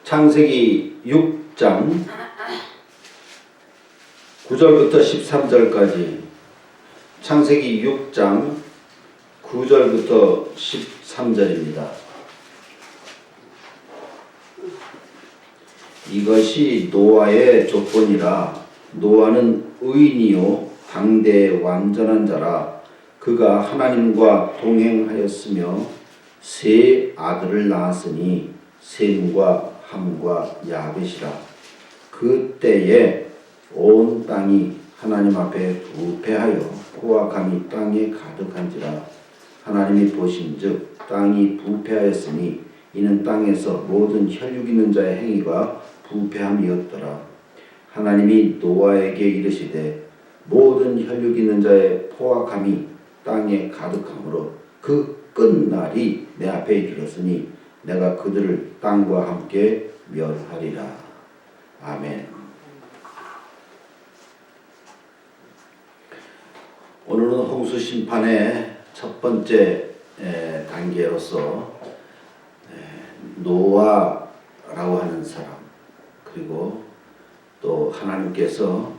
창세기 6장 9절부터 13절까지 창세기 6장 9절부터 13절입니다. 이것이 노아의 조건이라. 노아는 의인이요 당대의 완전한 자라. 그가 하나님과 동행하였으며 세 아들을 낳았으니 셈과 함과 야벳이라. 그때에 온 땅이 하나님 앞에 부패하여 포악함이 땅에 가득한지라. 하나님이 보신즉 땅이 부패하였으니 이는 땅에서 모든 혈육 있는 자의 행위가 부패함이었더라. 하나님이 노아에게 이르시되 모든 혈육 있는 자의 포악함이 땅에 가득하므로 그 끝날이 내 앞에 이르렀으니 내가 그들을 땅과 함께 멸하리라. 아멘. 오늘은 홍수 심판의 첫 번째 단계로서 노아라고 하는 사람, 그리고 또 하나님께서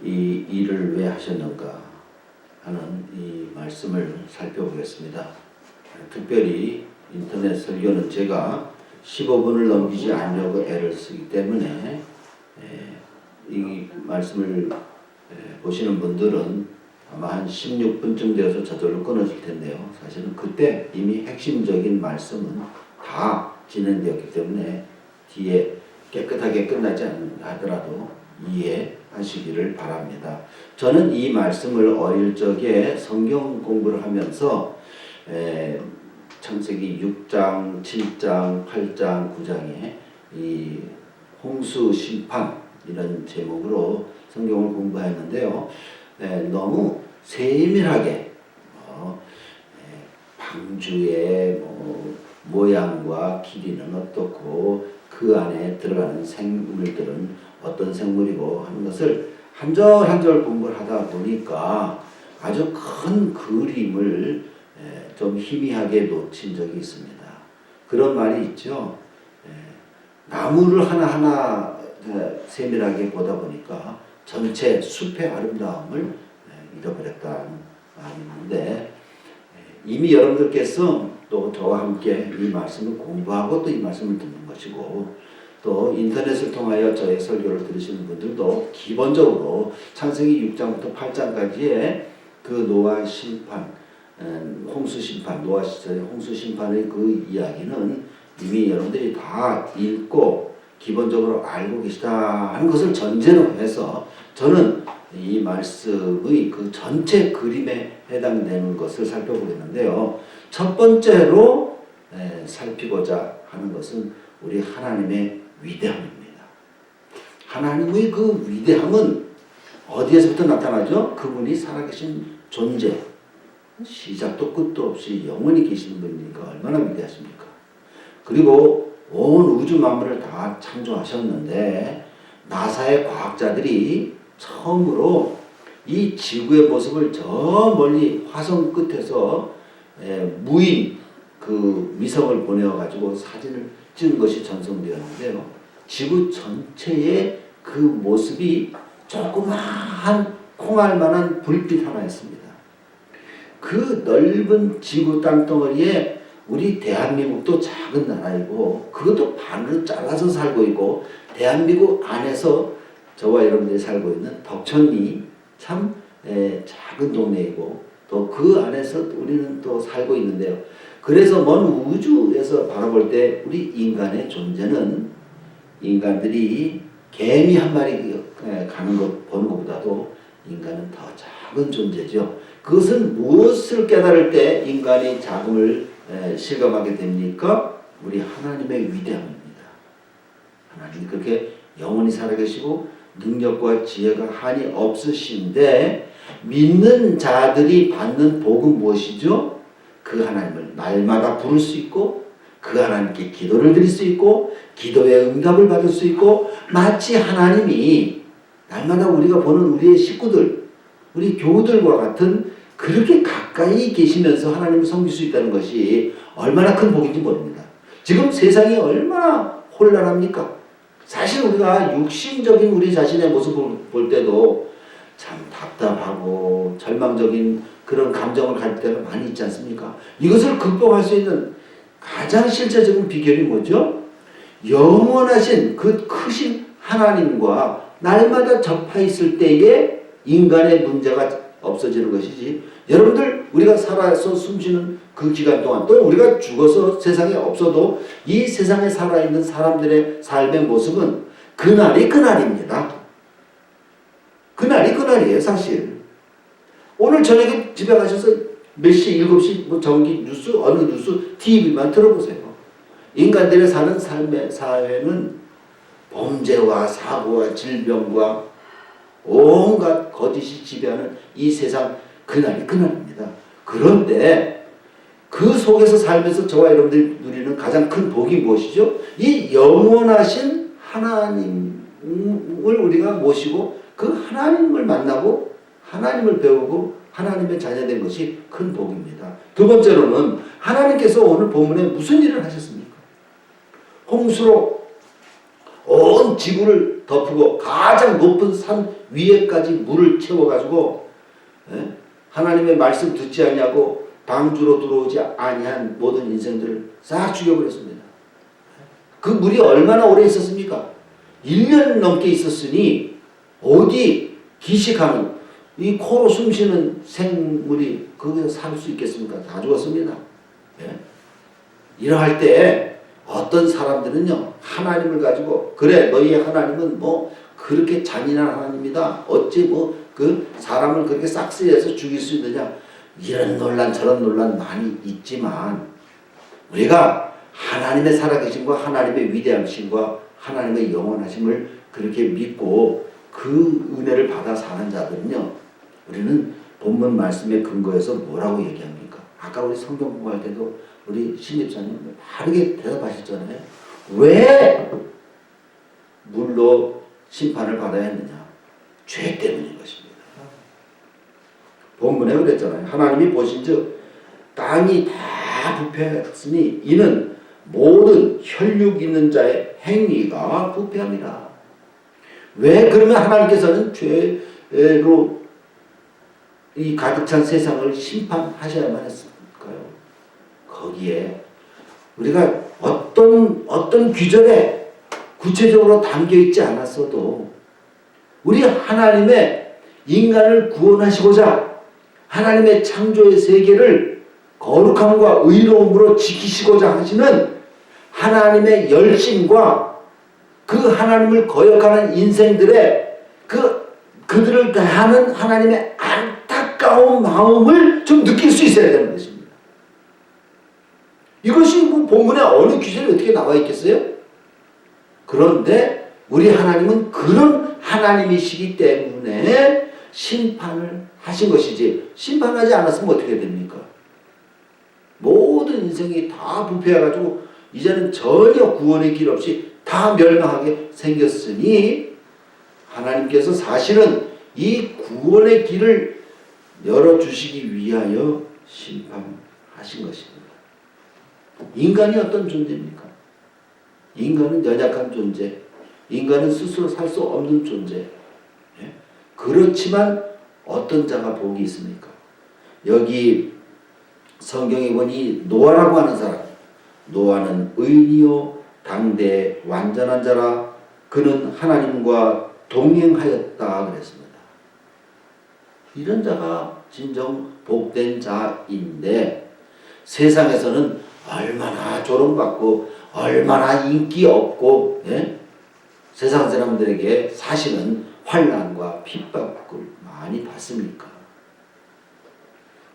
이 일을 왜 하셨는가 하는 이 말씀을 살펴보겠습니다. 특별히 인터넷 설교는 제가 15분을 넘기지 않으려고 애를 쓰기 때문에 이 말씀을 보시는 분들은 아마 한 16분쯤 되어서 저절로 끊어질 텐데요. 사실은 그때 이미 핵심적인 말씀은 다 진행되었기 때문에 뒤에 깨끗하게 끝나지 않더라도 이해하시기를 바랍니다. 저는 이 말씀을 어릴 적에 성경 공부를 하면서 창세기 6장, 7장, 8장, 9장에 이 홍수 심판 이런 제목으로 성경을 공부했는데요. 너무 세밀하게 방주의 모양과 길이는 어떻고 그 안에 들어가는 생물들은 어떤 생물이고 하는 것을 한 절 한 절 공부를 하다 보니까 아주 큰 그림을 좀 희미하게 놓친 적이 있습니다. 그런 말이 있죠. 나무를 하나하나 세밀하게 보다 보니까 전체 숲의 아름다움을 잃어버렸다는 말이 있는데, 이미 여러분들께서 또 저와 함께 이 말씀을 공부하고 또 이 말씀을 듣는 것이고, 또 인터넷을 통하여 저의 설교를 들으시는 분들도 기본적으로 창세기 6장부터 8장까지의 그 노아 심판, 홍수 심판, 노아 시절의 홍수 심판의 그 이야기는 이미 여러분들이 다 읽고 기본적으로 알고 계시다 하는 것을 전제로 해서 저는 이 말씀의 그 전체 그림에 해당되는 것을 살펴보겠는데요. 첫 번째로 살피고자 하는 것은 우리 하나님의 위대함입니다. 하나님의 그 위대함은 어디에서부터 나타나죠? 그분이 살아계신 존재, 시작도 끝도 없이 영원히 계신 분이니까 얼마나 위대하십니까? 그리고 온 우주 만물을 다 창조하셨는데 나사의 과학자들이 처음으로 이 지구의 모습을 저 멀리 화성 끝에서 무인 그 위성을 보내가지고 사진을 찍은 것이 전송되었는데요. 지구 전체의 그 모습이 조그마한 콩알만한 불빛 하나였습니다. 그 넓은 지구 땅덩어리에 우리 대한민국도 작은 나라이고 그것도 반으로 잘라서 살고 있고, 대한민국 안에서 저와 여러분들이 살고 있는 덕천이 참 작은 동네이고 또 그 안에서 우리는 또 살고 있는데요. 그래서 먼 우주에서 바라볼 때 우리 인간의 존재는 인간들이 개미 한 마리 가는 것 보는 것보다도 인간은 더 작은 존재죠. 그것은 무엇을 깨달을 때 인간이 작음을 실감하게 됩니까? 우리 하나님의 위대함입니다. 하나님이 그렇게 영원히 살아계시고 능력과 지혜가 한이 없으신데 믿는 자들이 받는 복은 무엇이죠? 그 하나님을 날마다 부를 수 있고 그 하나님께 기도를 드릴 수 있고 기도의 응답을 받을 수 있고, 마치 하나님이 날마다 우리가 보는 우리의 식구들, 우리 교우들과 같은 그렇게 가까이 계시면서 하나님을 섬길 수 있다는 것이 얼마나 큰 복인지 모릅니다. 지금 세상이 얼마나 혼란합니까? 사실 우리가 육신적인 우리 자신의 모습을 볼 때도 참 답답하고 절망적인 그런 감정을 가질 때가 많이 있지 않습니까? 이것을 극복할 수 있는 가장 실제적인 비결이 뭐죠? 영원하신 그 크신 하나님과 날마다 접해 있을 때에 인간의 문제가 없어지는 것이지, 여러분들 우리가 살아서 숨쉬는 그 기간 동안, 또 우리가 죽어서 세상에 없어도 이 세상에 살아있는 사람들의 삶의 모습은 그날이 그날입니다. 그날이 그날이에요. 사실 오늘 저녁에 집에 가셔서 몇 시, 7시 뭐 전기 뉴스, 어느 뉴스, TV만 들어보세요. 인간들이 사는 삶의 사회는 범죄와 사고와 질병과 온갖 거짓이 지배하는 이 세상, 그날이 그날입니다. 그런데 그 속에서 살면서 저와 여러분들이 누리는 가장 큰 복이 무엇이죠? 이 영원하신 하나님을 우리가 모시고 그 하나님을 만나고 하나님을 배우고 하나님의 자녀된 것이 큰 복입니다. 두 번째로는 하나님께서 오늘 본문에 무슨 일을 하셨습니까? 홍수로 온 지구를 덮고 가장 높은 산 위에까지 물을 채워가지고 하나님의 말씀 듣지 아니하고 방주로 들어오지 아니한 모든 인생들을 싹 죽여버렸습니다. 그 물이 얼마나 오래 있었습니까? 1년 넘게 있었으니 어디 기식하는 이 코로 숨쉬는 생물이 거기서 살 수 있겠습니까? 다 죽었습니다. 이러할 때 어떤 사람들은요, 하나님을 가지고 그래 너희의 하나님은 뭐 그렇게 잔인한 하나님이다, 어찌 뭐 그 사람을 그렇게 싹쓸이해서 죽일 수 있느냐, 이런 논란 저런 논란 많이 있지만, 우리가 하나님의 살아계심과 하나님의 위대하심과 하나님의 영원하심을 그렇게 믿고 그 은혜를 받아 사는 자들은요, 우리는 본문 말씀에 근거해서 뭐라고 얘기합니까? 아까 우리 성경 공부할 때도 우리 신입사님 바르게 대답하셨잖아요. 왜 물로 심판을 받아야 했느냐? 죄 때문인 것입니다. 본문에 그랬잖아요. 하나님이 보신즉 땅이 다 부패했으니 이는 모든 혈육 있는 자의 행위가 부패함이라. 왜 그러면 하나님께서는 죄로 이 가득 찬 세상을 심판하셔야만 했을까요? 거기에 우리가 어떤 규절에 구체적으로 담겨 있지 않았어도 우리 하나님의 인간을 구원하시고자 하나님의 창조의 세계를 거룩함과 의로움으로 지키시고자 하시는 하나님의 열심과 그 하나님을 거역하는 인생들의 그들을 대하는 하나님의 안타까운 마음을 좀 느낄 수 있어야 되는 것입니다. 이것이 뭐 본문에 어느 규절이 어떻게 나와 있겠어요? 그런데 우리 하나님은 그런 하나님이시기 때문에 심판을 하신 것이지, 심판하지 않았으면 어떻게 됩니까? 모든 인생이 다 부패해가지고 이제는 전혀 구원의 길 없이 다 멸망하게 생겼으니 하나님께서 사실은 이 구원의 길을 열어주시기 위하여 심판하신 것입니다. 인간이 어떤 존재입니까? 인간은 연약한 존재, 인간은 스스로 살 수 없는 존재. 그렇지만 어떤 자가 복이 있습니까? 여기 성경에 보니 노아라고 하는 사람, 노아는 의인이요 당대 완전한 자라 그는 하나님과 동행하였다 그랬습니다. 이런 자가 진정 복된 자인데 세상에서는 얼마나 조롱받고 얼마나 인기 없고 세상 사람들에게 사실은 환난과 핍박을 많이 받습니까?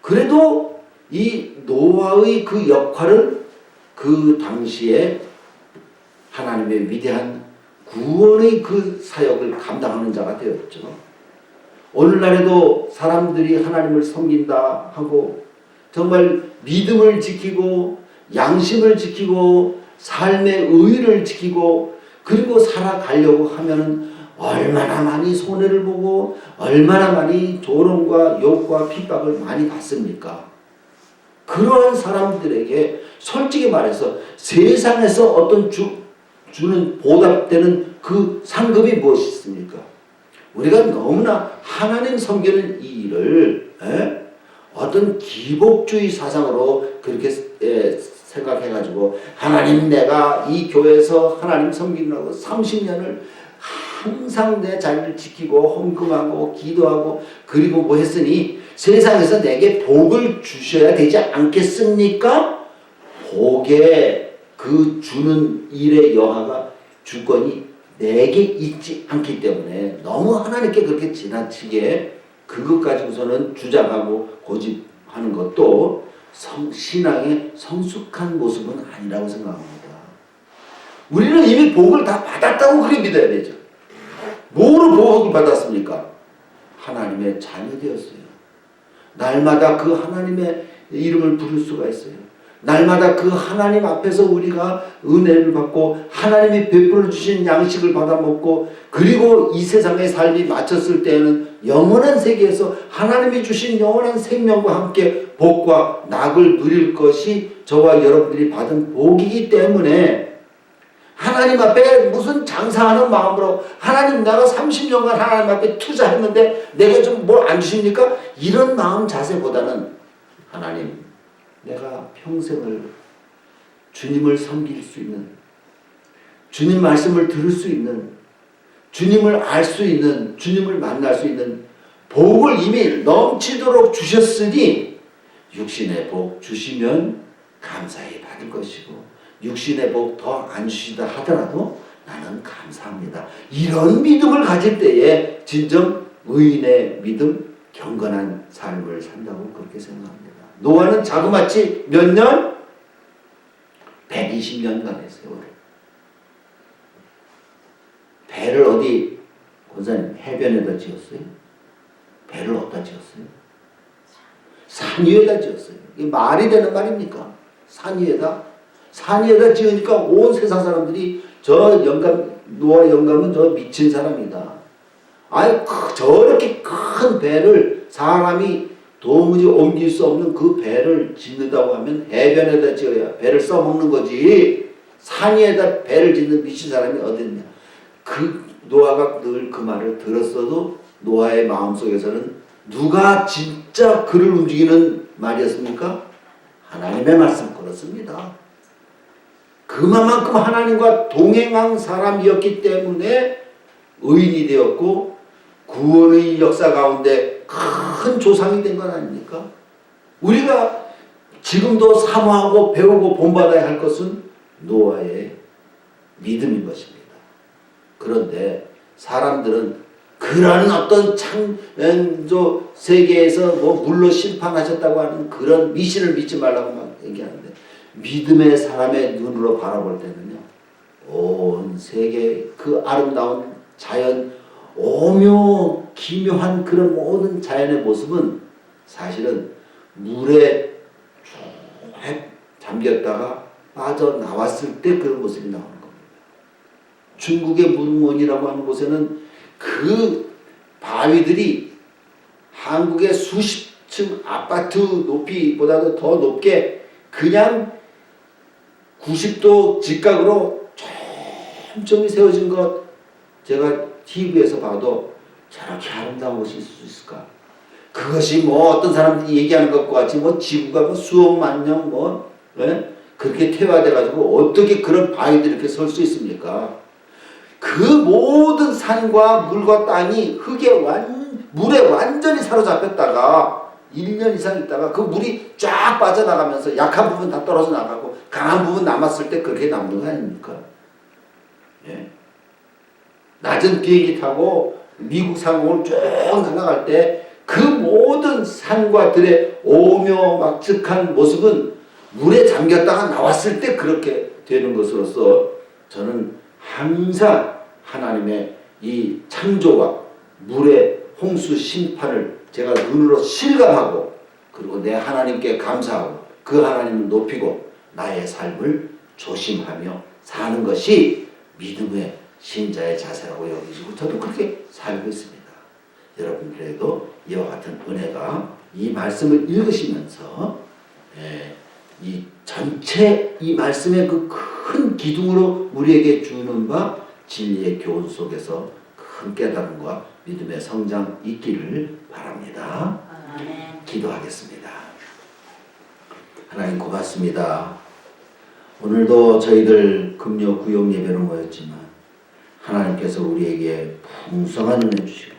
그래도 이 노아의 그 역할은 그 당시에 하나님의 위대한 구원의 그 사역을 감당하는 자가 되었죠. 오늘날에도 사람들이 하나님을 섬긴다 하고 정말 믿음을 지키고 양심을 지키고 삶의 의의를 지키고 그리고 살아가려고 하면은 얼마나 많이 손해를 보고 얼마나 많이 조롱과 욕과 핍박을 많이 받습니까? 그러한 사람들에게 솔직히 말해서 세상에서 어떤 주는 보답되는 그 상급이 무엇이 있습니까? 우리가 너무나 하나님 섬기는 이 일을 어떤 기복주의 사상으로 그렇게 생각해가지고 하나님 내가 이 교회에서 하나님 섬기느라고 30년을 항상 내 자리를 지키고 헌금하고 기도하고 그리고 뭐 했으니 세상에서 내게 복을 주셔야 되지 않겠습니까? 복에 그 주는 일의 여하가 주권이 내게 있지 않기 때문에 너무 하나님께 그렇게 지나치게 그것 가지고서는 주장하고 고집하는 것도 신앙의 성숙한 모습은 아니라고 생각합니다. 우리는 이미 복을 다 받았다고 그렇게 믿어야 되죠. 뭐로 복을 받았습니까? 하나님의 자녀 되었어요. 날마다 그 하나님의 이름을 부를 수가 있어요. 날마다 그 하나님 앞에서 우리가 은혜를 받고 하나님이 베풀어 주신 양식을 받아 먹고 그리고 이 세상의 삶이 마쳤을 때에는 영원한 세계에서 하나님이 주신 영원한 생명과 함께 복과 낙을 누릴 것이 저와 여러분들이 받은 복이기 때문에 하나님 앞에 무슨 장사하는 마음으로 하나님 내가 30년간 하나님 앞에 투자했는데 내가 좀 뭘 안 주십니까? 이런 마음 자세보다는 하나님 내가 평생을 주님을 섬길 수 있는 주님 말씀을 들을 수 있는 주님을 알 수 있는 주님을 만날 수 있는 복을 이미 넘치도록 주셨으니 육신의 복 주시면 감사히 받을 것이고 육신의 복 더 안 주시다 하더라도 나는 감사합니다. 이런 믿음을 가질 때에 진정 의인의 믿음 경건한 삶을 산다고 그렇게 생각합니다. 노아는 자그마치 몇 년? 120년간의 세월. 배를 어디 권사님 해변에다 지었어요? 배를 어디다 지었어요? 산 위에다 지었어요. 이게 말이 되는 말입니까? 산 위에다? 산 위에다 지으니까 온 세상 사람들이 저 영감 노아 영감은 저 미친 사람이다. 아니 저렇게 큰 배를 사람이 도무지 옮길 수 없는 그 배를 짓는다고 하면 해변에다 지어야 배를 써먹는 거지. 산 위에다 배를 짓는 미친 사람이 어딨냐. 그 노아가 늘 그 말을 들었어도 노아의 마음속에서는 누가 진짜 그를 움직이는 말이었습니까? 하나님의 말씀 그렇습니다. 그만큼 하나님과 동행한 사람이었기 때문에 의인이 되었고 구원의 역사 가운데 큰 조상이 된 건 아닙니까? 우리가 지금도 사모하고 배우고 본받아야 할 것은 노아의 믿음인 것입니다. 그런데 사람들은 그런 어떤 창조 세계에서 뭐 물로 심판하셨다고 하는 그런 미신을 믿지 말라고 막 얘기하는데 믿음의 사람의 눈으로 바라볼 때는요, 온 세계 그 아름다운 자연 오묘 기묘한 그런 모든 자연의 모습은 사실은 물에 쭉 잠겼다가 빠져나왔을 때 그런 모습이 나오는 겁니다. 중국의 무릉원이라고 하는 곳에는 그 바위들이 한국의 수십 층 아파트 높이보다도 더 높게 그냥 90도 직각으로 촘촘히 세워진 것 제가 TV에서 봐도 저렇게 아름다운 곳이 있을 수 있을까? 그것이 뭐 어떤 사람들이 얘기하는 것과 같이 뭐 지구가 뭐 수억만 년 뭐 그렇게 퇴화돼가지고 어떻게 그런 바위들이 이렇게 설 수 있습니까? 그 모든 산과 물과 땅이 물에 완전히 사로잡혔다가 1년 이상 있다가 그 물이 쫙 빠져나가면서 약한 부분 다 떨어져 나가고 강한 부분 남았을 때 그렇게 남는 거 아닙니까? 예. 낮은 비행기 타고 미국 상공을 쭉 날아갈 때 그 모든 산과 들의 오묘막측한 모습은 물에 잠겼다가 나왔을 때 그렇게 되는 것으로서 저는 항상 하나님의 이 창조와 물의 홍수 심판을 제가 눈으로 실감하고 그리고 내 하나님께 감사하고 그 하나님을 높이고 나의 삶을 조심하며 사는 것이 믿음의 신자의 자세라고 여기지고 저도 그렇게 살고 있습니다. 여러분들에도 이와 같은 은혜가 이 말씀을 읽으시면서 이 전체 이 말씀의 그 큰 기둥으로 우리에게 주는 바 진리의 교훈 속에서 큰 깨달음과 믿음의 성장 있기를 바랍니다. 기도하겠습니다. 하나님 고맙습니다. 오늘도 저희들 금요 구역 예배로 모였지만 하나님께서 우리에게 풍성한 은혜 주시고